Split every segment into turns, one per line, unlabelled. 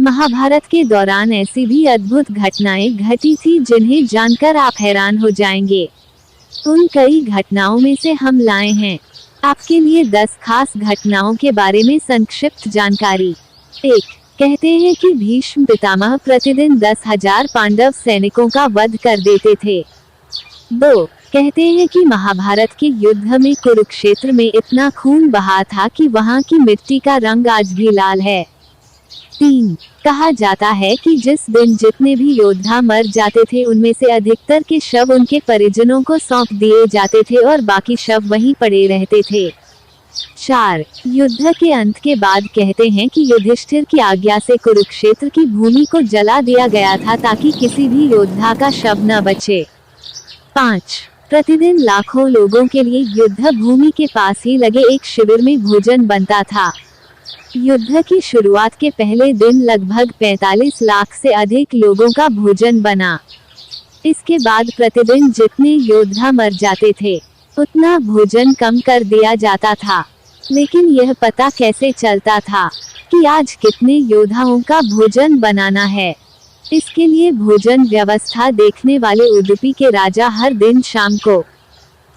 महाभारत के दौरान ऐसी भी अद्भुत घटनाएं घटी थी जिन्हें जानकर आप हैरान हो जाएंगे। उन कई घटनाओं में से हम लाए हैं आपके लिए 10 खास घटनाओं के बारे में संक्षिप्त जानकारी। 1. कहते हैं कि भीष्म पितामह प्रतिदिन 10,000 पांडव सैनिकों का वध कर देते थे। 2. कहते हैं कि महाभारत के युद्ध में कुरुक्षेत्र में इतना खून बहा था कि वहां की मिट्टी का रंग आज भी लाल है। 3. कहा जाता है कि जिस दिन जितने भी योद्धा मर जाते थे उनमें से अधिकतर के शव उनके परिजनों को सौंप दिए जाते थे और बाकी शव वहीं पड़े रहते थे। 4. युद्ध के अंत के बाद कहते हैं कि युधिष्ठिर की आज्ञा से कुरुक्षेत्र की भूमि को जला दिया गया था ताकि किसी भी योद्धा का शव न बचे। 5. प्रतिदिन लाखों लोगों के लिए युद्ध भूमि के पास ही लगे एक शिविर में भोजन बनता था। युद्ध की शुरुआत के पहले दिन लगभग 45 लाख से अधिक लोगों का भोजन बना। इसके बाद प्रतिदिन जितने योद्धा मर जाते थे उतना भोजन कम कर दिया जाता था। लेकिन यह पता कैसे चलता था कि आज कितने योद्धाओं का भोजन बनाना है? इसके लिए भोजन व्यवस्था देखने वाले उडुपी के राजा हर दिन शाम को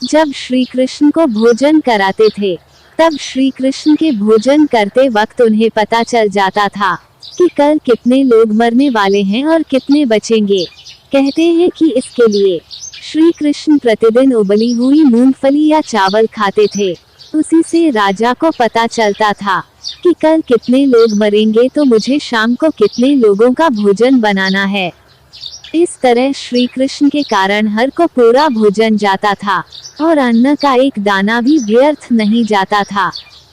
जब श्री कृष्ण को भोजन कराते थे तब श्री कृष्ण के भोजन करते वक्त उन्हें पता चल जाता था कि कल कितने लोग मरने वाले हैं और कितने बचेंगे। कहते हैं कि इसके लिए श्री कृष्ण प्रतिदिन उबली हुई मूंगफली या चावल खाते थे। उसी से राजा को पता चलता था कि कल कितने लोग मरेंगे तो मुझे शाम को कितने लोगों का भोजन बनाना है। इस तरह श्री कृष्ण के कारण हर को पूरा भोजन जाता था और अन्न का एक दाना भी व्यर्थ नहीं जाता था।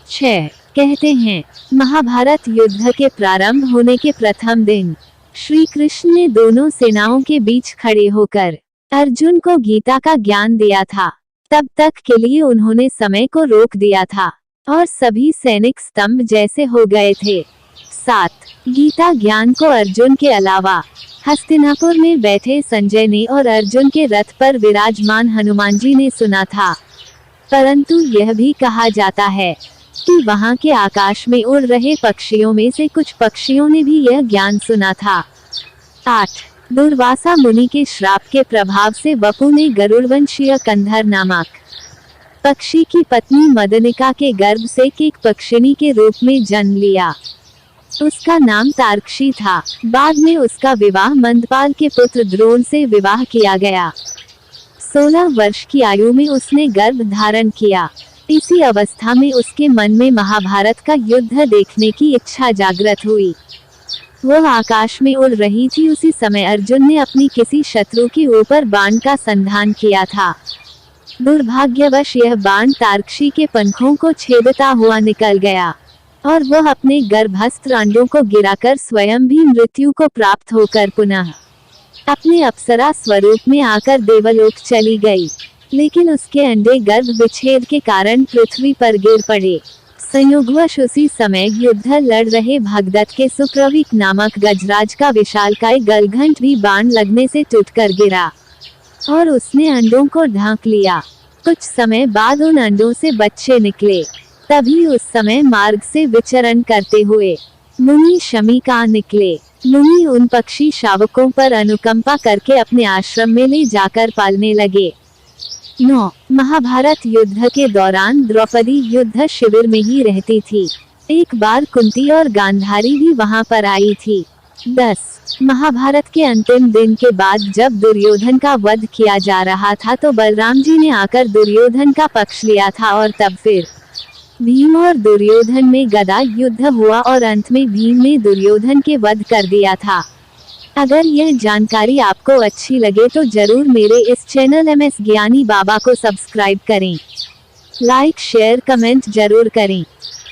6. कहते हैं महाभारत युद्ध के प्रारंभ होने के प्रथम दिन श्री कृष्ण ने दोनों सेनाओं के बीच खड़े होकर अर्जुन को गीता का ज्ञान दिया था। तब तक के लिए उन्होंने समय को रोक दिया था और सभी सैनिक स्तंभ जैसे हो गए थे। 7. गीता ज्ञान को अर्जुन के अलावा हस्तिनापुर में बैठे संजय ने और अर्जुन के रथ पर विराजमान हनुमान जी ने सुना था। परंतु यह भी कहा जाता है कि वहां के आकाश में उड़ रहे पक्षियों में से कुछ पक्षियों ने भी यह ज्ञान सुना था। 8. दुर्वासा मुनि के श्राप के प्रभाव से वपु ने गरुड़वंशीय कंधर नामक पक्षी की पत्नी मदनिका के गर्भ से एक पक्षिणी के रूप में जन्म लिया। उसका नाम तार्क्षी था। बाद में उसका विवाह मंदपाल के पुत्र द्रोण से विवाह किया गया। 16 वर्ष की आयु में उसने गर्भ धारण किया। इसी अवस्था में उसके मन में महाभारत का युद्ध देखने की इच्छा जागृत हुई। वह आकाश में उड़ रही थी। उसी समय अर्जुन ने अपनी किसी शत्रु के ऊपर बाण का संधान किया था। दुर्भाग्यवश यह बाण तार्क्षी के पंखों को छेदता हुआ निकल गया और वह अपने गर्भस्थ अंडों को गिराकर स्वयं भी मृत्यु को प्राप्त होकर पुनः अपने अप्सरा स्वरूप में आकर देवलोक चली गई। लेकिन उसके अंडे गर्भ विच्छेद के कारण पृथ्वी पर गिर पड़े। संयोगवश उसी समय युद्ध लड़ रहे भगदत्त के सुप्रवीक नामक गजराज का विशालकाय गलघंट भी बाण लगने से टूटकर गिरा और उसने अंडों को ढांक लिया। कुछ समय बाद उन अंडों से बच्चे निकले। तभी उस समय मार्ग से विचरण करते हुए मुनि शमीका निकले। मुनि उन पक्षी शावकों पर अनुकंपा करके अपने आश्रम में ले जाकर पालने लगे। 9. महाभारत युद्ध के दौरान द्रौपदी युद्ध शिविर में ही रहती थी। एक बार कुंती और गांधारी भी वहां पर आई थी। 10. महाभारत के अंतिम दिन के बाद जब दुर्योधन का वध किया जा रहा था तो बलराम जी ने आकर दुर्योधन का पक्ष लिया था और तब फिर भीम और दुर्योधन में गदा युद्ध हुआ और अंत में भीम ने दुर्योधन के वध कर दिया था। अगर यह जानकारी आपको अच्छी लगे तो जरूर मेरे इस चैनल MS ज्ञानी बाबा को सब्सक्राइब करें। लाइक शेयर कमेंट जरूर करें।